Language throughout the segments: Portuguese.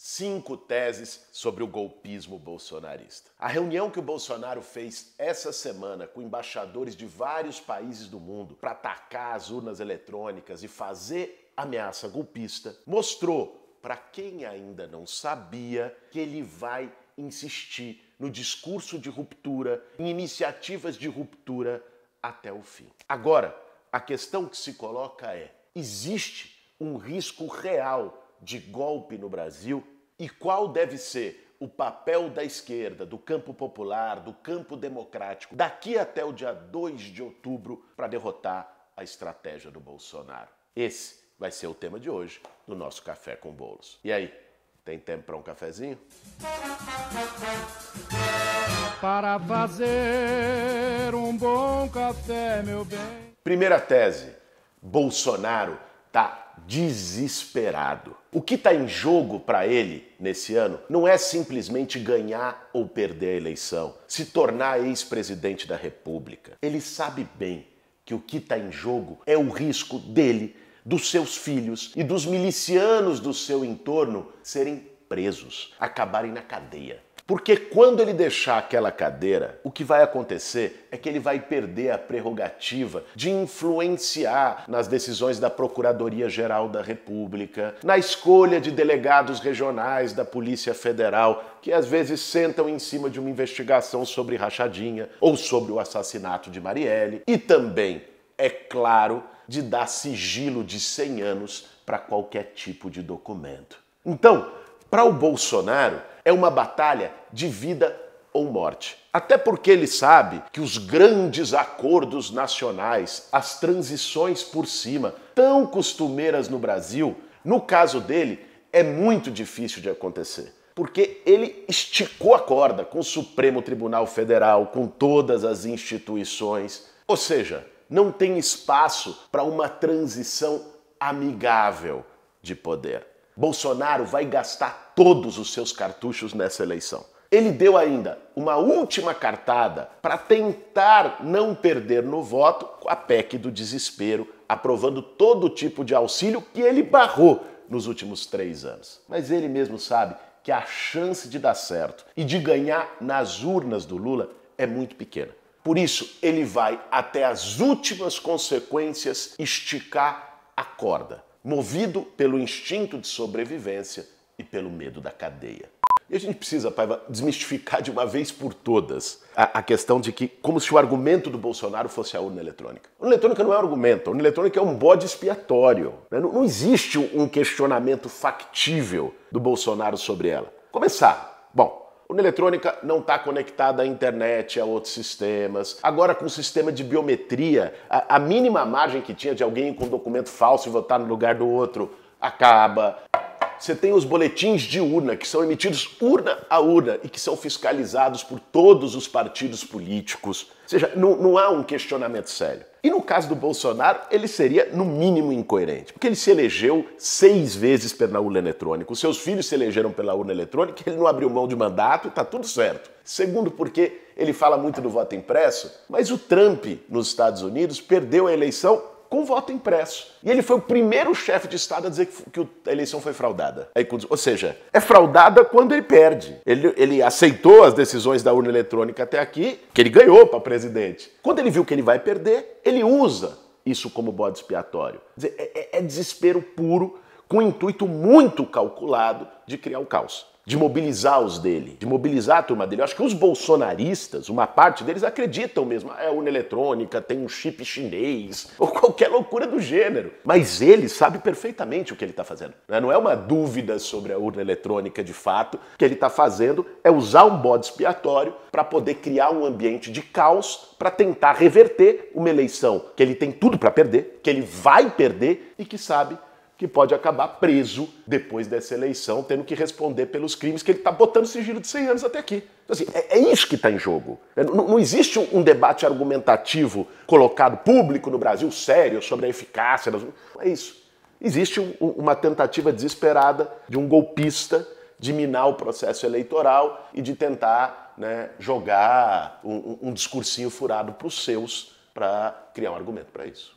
5 teses sobre o golpismo bolsonarista. A reunião que o Bolsonaro fez essa semana com embaixadores de vários países do mundo para atacar as urnas eletrônicas e fazer ameaça golpista mostrou, para quem ainda não sabia, que ele vai insistir no discurso de ruptura, em iniciativas de ruptura até o fim. Agora, a questão que se coloca é: existe um risco real de golpe no Brasil? E qual deve ser o papel da esquerda, do campo popular, do campo democrático, daqui até o dia 2 de outubro para derrotar a estratégia do Bolsonaro? Esse vai ser o tema de hoje do nosso Café com Bolos. E aí, tem tempo para um cafezinho? Para fazer um bom café, meu bem. Primeira tese: Bolsonaro tá desesperado. O que está em jogo para ele nesse ano não é simplesmente ganhar ou perder a eleição, se tornar ex-presidente da República. Ele sabe bem que o que está em jogo é o risco dele, dos seus filhos e dos milicianos do seu entorno serem presos, acabarem na cadeia. Porque quando ele deixar aquela cadeira, o que vai acontecer é que ele vai perder a prerrogativa de influenciar nas decisões da Procuradoria-Geral da República, na escolha de delegados regionais da Polícia Federal, que às vezes sentam em cima de uma investigação sobre rachadinha ou sobre o assassinato de Marielle. E também, é claro, de dar sigilo de 100 anos para qualquer tipo de documento. Então, para o Bolsonaro, é uma batalha de vida ou morte. Até porque ele sabe que os grandes acordos nacionais, as transições por cima, tão costumeiras no Brasil, no caso dele, é muito difícil de acontecer. Porque ele esticou a corda com o Supremo Tribunal Federal, com todas as instituições. Ou seja, não tem espaço para uma transição amigável de poder. Bolsonaro vai gastar todos os seus cartuchos nessa eleição. Ele deu ainda uma última cartada para tentar não perder no voto com a PEC do desespero, aprovando todo tipo de auxílio que ele barrou nos últimos 3 anos. Mas ele mesmo sabe que a chance de dar certo e de ganhar nas urnas do Lula é muito pequena. Por isso, ele vai até as últimas consequências esticar a corda, movido pelo instinto de sobrevivência e pelo medo da cadeia. E a gente precisa, Paiva, desmistificar de uma vez por todas a questão de que, como se o argumento do Bolsonaro fosse a urna eletrônica. A urna eletrônica não é argumento, a urna eletrônica é um bode expiatório. Né? Não existe um questionamento factível do Bolsonaro sobre ela. Começar. Bom, a urna eletrônica não está conectada à internet, a outros sistemas. Agora, com o sistema de biometria, a mínima margem que tinha de alguém com documento falso e votar no lugar do outro acaba. Você tem os boletins de urna, que são emitidos urna a urna e que são fiscalizados por todos os partidos políticos. Ou seja, não há um questionamento sério. E no caso do Bolsonaro, ele seria, no mínimo, incoerente. Porque ele se elegeu 6 vezes pela urna eletrônica. Os seus filhos se elegeram pela urna eletrônica, ele não abriu mão de mandato e está tudo certo. Segundo, porque ele fala muito do voto impresso, mas o Trump, nos Estados Unidos, perdeu a eleição com voto impresso. E ele foi o primeiro chefe de Estado a dizer que a eleição foi fraudada. Ou seja, é fraudada quando ele perde. Ele aceitou as decisões da urna eletrônica até aqui, que ele ganhou para presidente. Quando ele viu que ele vai perder, ele usa isso como bode expiatório. Quer dizer, é desespero puro, com um intuito muito calculado de criar o caos, de mobilizar os dele, de mobilizar a turma dele. Eu acho que os bolsonaristas, uma parte deles acreditam mesmo, a urna eletrônica tem um chip chinês, ou qualquer loucura do gênero. Mas ele sabe perfeitamente o que ele está fazendo. Não é uma dúvida sobre a urna eletrônica de fato. O que ele está fazendo é usar um bode expiatório para poder criar um ambiente de caos, para tentar reverter uma eleição que ele tem tudo para perder, que ele vai perder e que sabe que pode acabar preso depois dessa eleição, tendo que responder pelos crimes que ele está botando sigilo de 100 anos até aqui. Então, assim, é isso que está em jogo. Não existe um debate argumentativo colocado público no Brasil, sério, sobre a eficácia. Não é isso. Existe uma tentativa desesperada de um golpista de minar o processo eleitoral e de tentar, né, jogar um discursinho furado para os seus para criar um argumento para isso.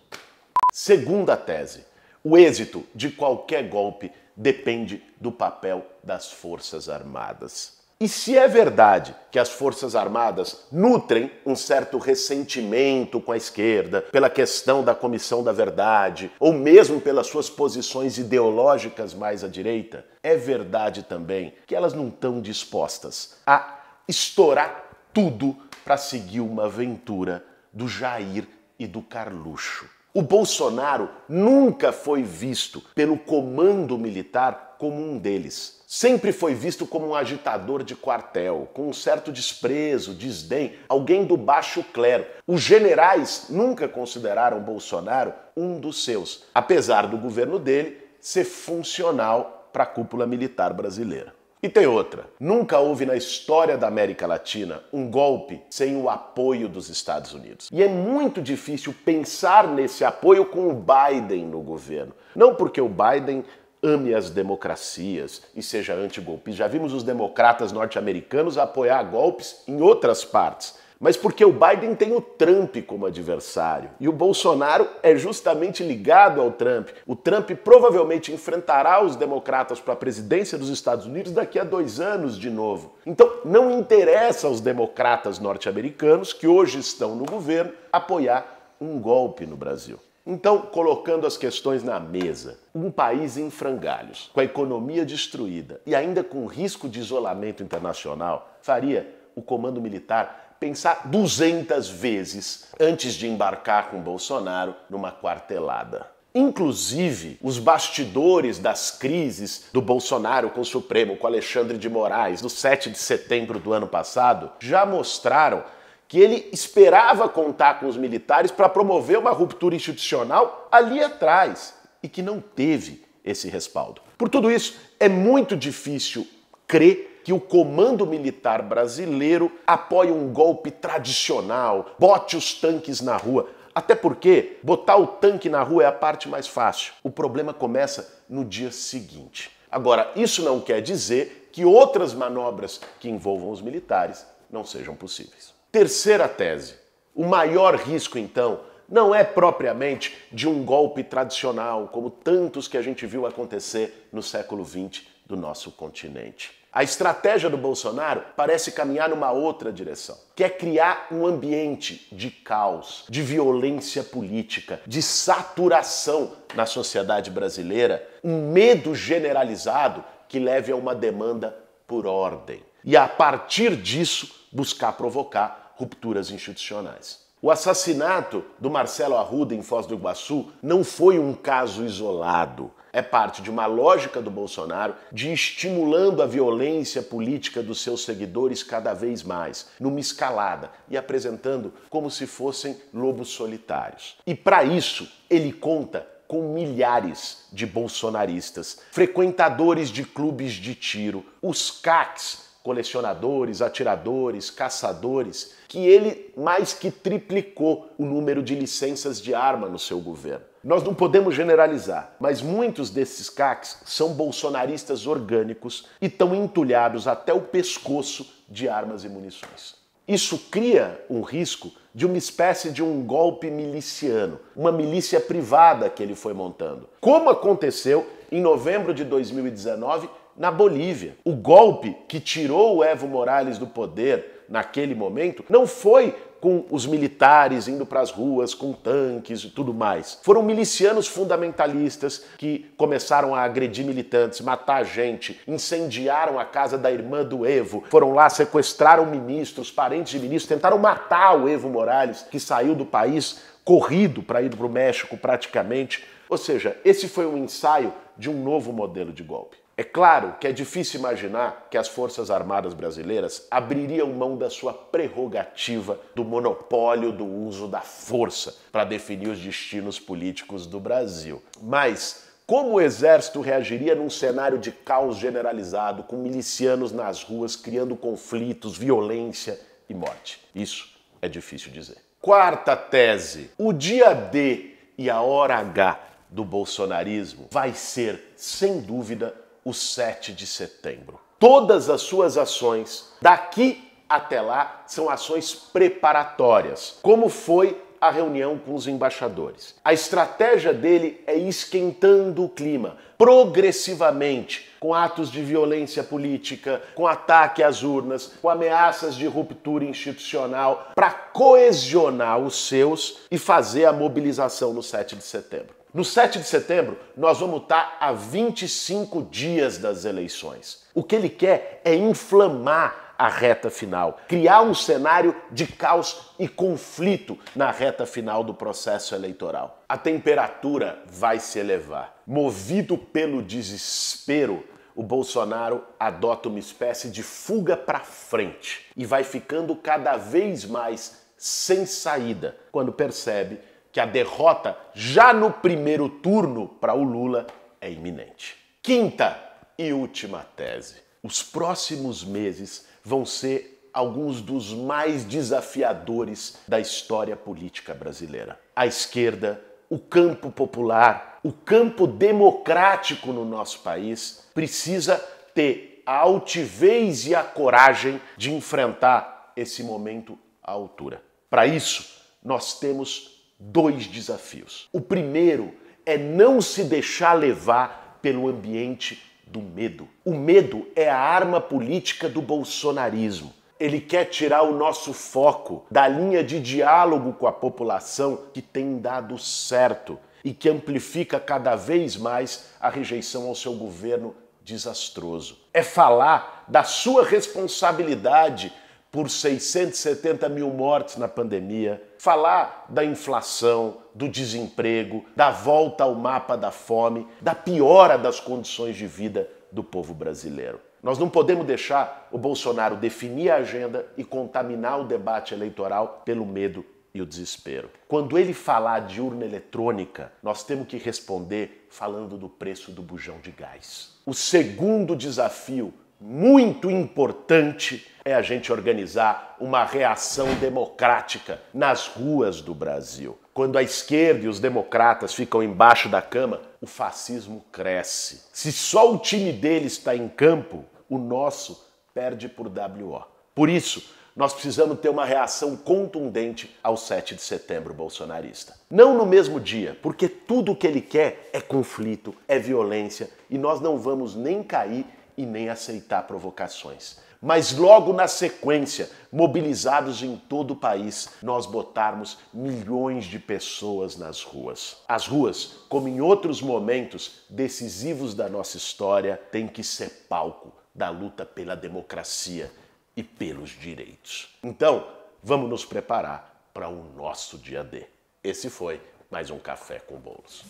Segunda tese. O êxito de qualquer golpe depende do papel das Forças Armadas. E se é verdade que as Forças Armadas nutrem um certo ressentimento com a esquerda pela questão da Comissão da Verdade, ou mesmo pelas suas posições ideológicas mais à direita, é verdade também que elas não estão dispostas a estourar tudo para seguir uma aventura do Jair e do Carluxo. O Bolsonaro nunca foi visto pelo comando militar como um deles. Sempre foi visto como um agitador de quartel, com um certo desprezo, desdém, alguém do baixo clero. Os generais nunca consideraram Bolsonaro um dos seus, apesar do governo dele ser funcional para a cúpula militar brasileira. E tem outra. Nunca houve na história da América Latina um golpe sem o apoio dos Estados Unidos. E é muito difícil pensar nesse apoio com o Biden no governo. Não porque o Biden ame as democracias e seja antigolpista. Já vimos os democratas norte-americanos apoiar golpes em outras partes. Mas porque o Biden tem o Trump como adversário. E o Bolsonaro é justamente ligado ao Trump. O Trump provavelmente enfrentará os democratas para a presidência dos Estados Unidos daqui a 2 anos de novo. Então não interessa aos democratas norte-americanos, que hoje estão no governo, apoiar um golpe no Brasil. Então, colocando as questões na mesa, um país em frangalhos, com a economia destruída e ainda com risco de isolamento internacional, faria o comando militar pensar 200 vezes antes de embarcar com Bolsonaro numa quartelada. Inclusive, os bastidores das crises do Bolsonaro com o Supremo, com Alexandre de Moraes, no 7 de setembro do ano passado, já mostraram que ele esperava contar com os militares para promover uma ruptura institucional ali atrás e que não teve esse respaldo. Por tudo isso, é muito difícil crer que o comando militar brasileiro apoie um golpe tradicional, bote os tanques na rua. Até porque botar o tanque na rua é a parte mais fácil. O problema começa no dia seguinte. Agora, isso não quer dizer que outras manobras que envolvam os militares não sejam possíveis. Terceira tese. O maior risco, então, não é propriamente de um golpe tradicional, como tantos que a gente viu acontecer no século XX do nosso continente. A estratégia do Bolsonaro parece caminhar numa outra direção, que é criar um ambiente de caos, de violência política, de saturação na sociedade brasileira, um medo generalizado que leve a uma demanda por ordem. E a partir disso, buscar provocar rupturas institucionais. O assassinato do Marcelo Arruda em Foz do Iguaçu não foi um caso isolado. É parte de uma lógica do Bolsonaro de ir estimulando a violência política dos seus seguidores cada vez mais, numa escalada, e apresentando como se fossem lobos solitários. E para isso, ele conta com milhares de bolsonaristas, frequentadores de clubes de tiro, os CACs, colecionadores, atiradores, caçadores, que ele mais que triplicou o número de licenças de arma no seu governo. Nós não podemos generalizar, mas muitos desses CACs são bolsonaristas orgânicos e estão entulhados até o pescoço de armas e munições. Isso cria um risco de uma espécie de um golpe miliciano, uma milícia privada que ele foi montando, como aconteceu em novembro de 2019 na Bolívia. O golpe que tirou o Evo Morales do poder naquele momento não foi com os militares indo para as ruas com tanques e tudo mais. Foram milicianos fundamentalistas que começaram a agredir militantes, matar gente, incendiaram a casa da irmã do Evo, foram lá, sequestraram ministros, parentes de ministros, tentaram matar o Evo Morales, que saiu do país corrido para ir para o México praticamente. Ou seja, esse foi um ensaio de um novo modelo de golpe. É claro que é difícil imaginar que as Forças Armadas brasileiras abririam mão da sua prerrogativa do monopólio do uso da força para definir os destinos políticos do Brasil. Mas como o Exército reagiria num cenário de caos generalizado, com milicianos nas ruas criando conflitos, violência e morte? Isso é difícil dizer. Quarta tese. O dia D e a hora H do bolsonarismo vai ser, sem dúvida, o 7 de setembro. Todas as suas ações, daqui até lá, são ações preparatórias, como foi a reunião com os embaixadores. A estratégia dele é esquentando o clima, progressivamente, com atos de violência política, com ataque às urnas, com ameaças de ruptura institucional, para coesionar os seus e fazer a mobilização no 7 de setembro. No 7 de setembro, nós vamos estar a 25 dias das eleições. O que ele quer é inflamar a reta final, criar um cenário de caos e conflito na reta final do processo eleitoral. A temperatura vai se elevar. Movido pelo desespero, o Bolsonaro adota uma espécie de fuga para frente e vai ficando cada vez mais sem saída quando percebe que a derrota já no primeiro turno para o Lula é iminente. Quinta e última tese. Os próximos meses vão ser alguns dos mais desafiadores da história política brasileira. A esquerda, o campo popular, o campo democrático no nosso país precisa ter a altivez e a coragem de enfrentar esse momento à altura. Para isso, nós temos dois desafios. O primeiro é não se deixar levar pelo ambiente do medo. O medo é a arma política do bolsonarismo. Ele quer tirar o nosso foco da linha de diálogo com a população que tem dado certo e que amplifica cada vez mais a rejeição ao seu governo desastroso. É falar da sua responsabilidade por 670 mil mortes na pandemia, falar da inflação, do desemprego, da volta ao mapa da fome, da piora das condições de vida do povo brasileiro. Nós não podemos deixar o Bolsonaro definir a agenda e contaminar o debate eleitoral pelo medo e o desespero. Quando ele falar de urna eletrônica, nós temos que responder falando do preço do bujão de gás. O segundo desafio, muito importante, é a gente organizar uma reação democrática nas ruas do Brasil. Quando a esquerda e os democratas ficam embaixo da cama, o fascismo cresce. Se só o time deles está em campo, o nosso perde por WO. Por isso, nós precisamos ter uma reação contundente ao 7 de setembro bolsonarista. Não no mesmo dia, porque tudo o que ele quer é conflito, é violência, e nós não vamos nem cair e nem aceitar provocações. Mas logo na sequência, mobilizados em todo o país, nós botarmos milhões de pessoas nas ruas. As ruas, como em outros momentos decisivos da nossa história, têm que ser palco da luta pela democracia e pelos direitos. Então, vamos nos preparar para o nosso dia D. Esse foi mais um Café com Bolos.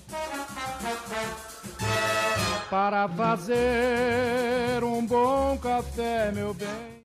Para fazer um bom café, meu bem.